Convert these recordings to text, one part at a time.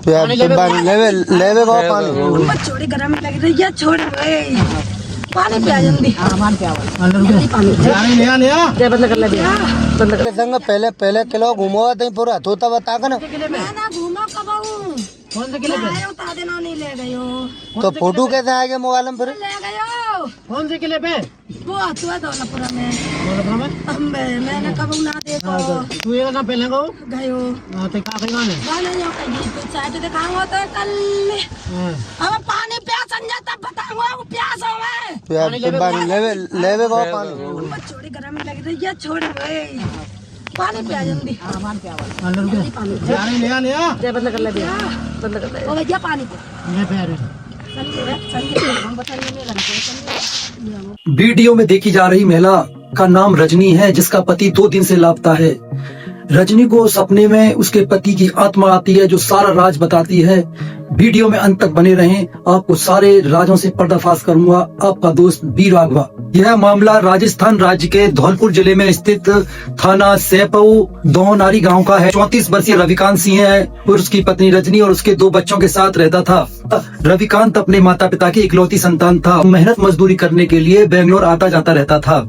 पानी लेवे को पानी छोड़ी गरम लग रही है, छोड़ पानी पिया जल्दी। बंद कर ले, बंद कर। संग पहले किलो घूमो थे पूरा तोता बता कर ना। मैं घूमा कब आऊं? कौन से किले पे? बता देना, नहीं ले गए हो तो फोटो कैसे आ गया मोबाइल में फिर? ले गए हो। कौन से किले पे? वो तू है दौलतपुरा में। मैंने कब ना देखो। तू ये ना पहले को गए हो। ते का कहीं गाने गाने जो कहीं तो साइड दिखाऊंगा तो कल। अब पानी प्यास संजय तब बताऊंगा वो प्यास हो मैं। लेवे को पानी छोड़ी गरम लग रही है, छोड़ पानी पिया जल्दी। बंद कर ले, बंद कर ले। ओ भैया पानी वीडियो में देखी जा रही महिला का नाम रजनी है, जिसका पति 2 दिन से लापता है। रजनी को सपने में उसके पति की आत्मा आती है जो सारा राज बताती है। वीडियो में अंत तक बने रहें, आपको सारे राजों से पर्दाफाश करूंगा। आपका दोस्त बी राघवा। यह मामला राजस्थान राज्य के धौलपुर जिले में स्थित थाना सैपऊ दोनारी गांव का है। 34 वर्षीय रविकांत सिंह है और उसकी पत्नी रजनी और उसके 2 बच्चों के साथ रहता था। रविकांत अपने माता पिता की इकलौती संतान था। मेहनत मजदूरी करने के लिए बेंगलोर आता जाता रहता था।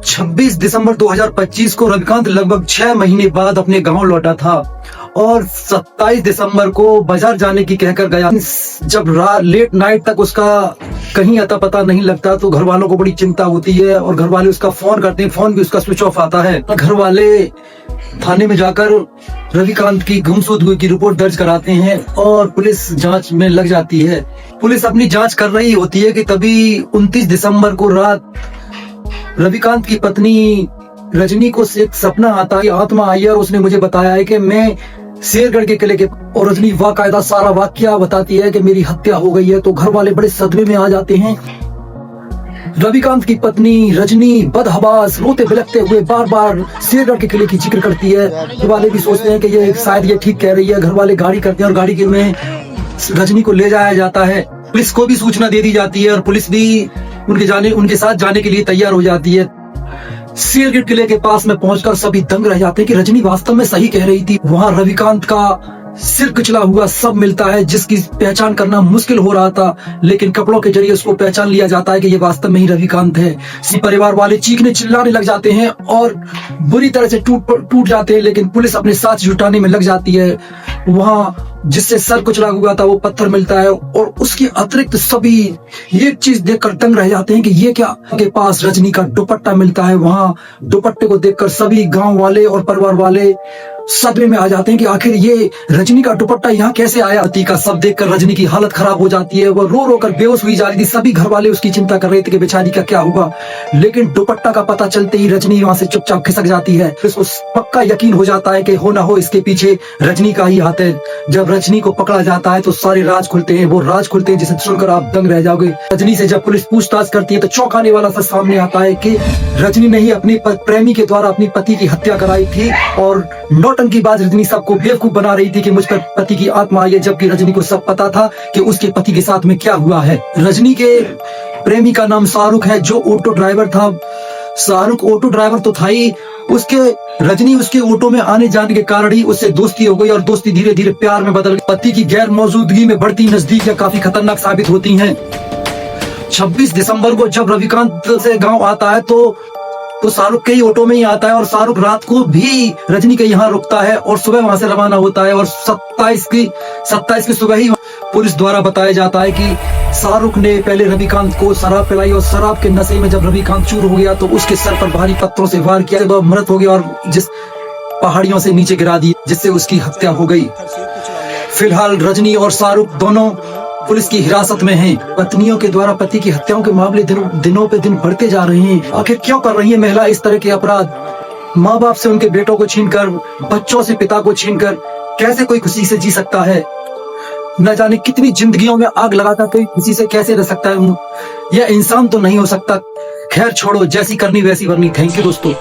26 दिसंबर 2025 को रविकांत लगभग 6 महीने बाद अपने गांव लौटा था और 27 दिसंबर को बाजार जाने की कहकर गया। जब लेट नाइट तक उसका कहीं अता पता नहीं लगता तो घर वालों को बड़ी चिंता होती है और घर वाले उसका फोन करते हैं, फोन भी उसका स्विच ऑफ आता है। घर वाले थाने में जाकर रविकांत की गुमशुदगी की रिपोर्ट दर्ज कराते हैं और पुलिस जांच में लग जाती है। पुलिस अपनी जांच कर रही होती है कि तभी 29 दिसंबर को रात रविकांत की पत्नी रजनी को एक सपना आता है, आत्मा आई और उसने मुझे बताया है कि मैं शेरगढ़ के किले के, और रजनी वाकायदा सारा वाकया बताती है कि मेरी हत्या हो गई है। तो घर वाले बड़े सदमे में आ जाते हैं। रविकांत की पत्नी रजनी बदहवास रोते बिलखते हुए बार बार शेरगढ़ के किले की जिक्र करती है। घर वाले भी सोचते हैं कि ये शायद ये ठीक कह रही है। घर वाले गाड़ी करते हैं और गाड़ी में रजनी को ले जाया जाता है। पुलिस को भी सूचना दे दी जाती है और पुलिस भी उनके साथ जाने के लिए तैयार हो जाती है। शेरगढ़ किले के पास में पहुंचकर सभी दंग रह जाते हैं कि रजनी वास्तव में सही कह रही थी। वहां रविकांत का सिर कुचला हुआ सब मिलता है, जिसकी पहचान करना मुश्किल हो रहा था, लेकिन कपड़ों के जरिए उसको पहचान लिया जाता है कि ये वास्तव में ही रविकांत है। परिवार वाले चीखने चिल्लाने लग जाते हैं और बुरी तरह से टूट जाते हैं, लेकिन पुलिस अपने साथ जुटाने में लग जाती है। वहां जिससे सर कुचला हुआ था वो पत्थर मिलता है और उसके अतिरिक्त सभी एक चीज देखकर दंग रह जाते हैं कि ये क्या, के पास रजनी का दुपट्टा मिलता है। वहां दुपट्टे को देखकर सभी गांव वाले और परिवार वाले सदमे में आ जाते हैं कि आखिर ये रजनी का दुपट्टा यहाँ कैसे आया। पति का सब देखकर रजनी की हालत खराब हो जाती है। वो रो रो कर बेहोश हुई जा रही थी। सभी घर वाले उसकी चिंता कर रहे थे कि बेचारी का क्या हुआ, लेकिन दुपट्टा का पता चलते ही रजनी वहां से चुपचाप खिसक जाती है। उसको पक्का यकीन हो जाता है कि हो ना हो इसके पीछे रजनी का ही हाथ है। जब रजनी को पकड़ा जाता है तो सारे राज खुलते हैं। वो राज खुलते हैं जिसे सुनकर आप दंग रह जाओगे। रजनी से जब पुलिस पूछताछ करती है तो चौंकाने वाला सा सामने आता है कि रजनी ने ही अपने प्रेमी के द्वारा अपनी पति की हत्या कराई थी और नौटंकी बाज रजनी सबको बेवकूफ बना रही थी कि मुझ पर पति की आत्मा आई है, जबकि रजनी को सब पता था कि उसके पति के साथ में क्या हुआ है। रजनी के प्रेमी का नाम शाहरुख है जो ऑटो ड्राइवर था। शाहरुख ऑटो ड्राइवर तो था ही, रजनी उसके ऑटो में आने जाने के कारण ही उससे दोस्ती हो गई और दोस्ती धीरे धीरे प्यार में बदल गई। पति की गैर मौजूदगी में बढ़ती नजदीकियां काफी खतरनाक साबित होती हैं। 26 दिसंबर को जब रविकांत से गांव आता है तो शाहरुख के ही ऑटो में ही आता है और शाहरुख रात को भी रजनी के यहाँ रुकता है और सुबह वहां से रवाना होता है। और 27 की सुबह ही पुलिस द्वारा बताया जाता है कि शाहरुख ने पहले रविकांत को शराब पिलाई और शराब के नशे में जब रविकांत चूर हो गया तो उसके सर पर भारी पत्थरों से वार किया, वह मृत हो गया और जिस पहाड़ियों से नीचे गिरा दी, जिससे उसकी हत्या हो गई। फिलहाल रजनी और शाहरुख दोनों पुलिस की हिरासत में हैं। पत्नियों के द्वारा पति की हत्याओं के मामले दिनों पे दिन बढ़ते जा रहे हैं। आखिर क्यों कर रही है महिला इस तरह के अपराध? माँ बाप से उनके बेटों को छीनकर, बच्चों से पिता को छीनकर कैसे कोई खुशी से जी सकता है? न जाने कितनी जिंदगियों में आग लगाकर कोई खुशी से कैसे रह सकता है? यह इंसान तो नहीं हो सकता। खैर छोड़ो, जैसी करनी वैसी करनी। थैंक यू दोस्तों।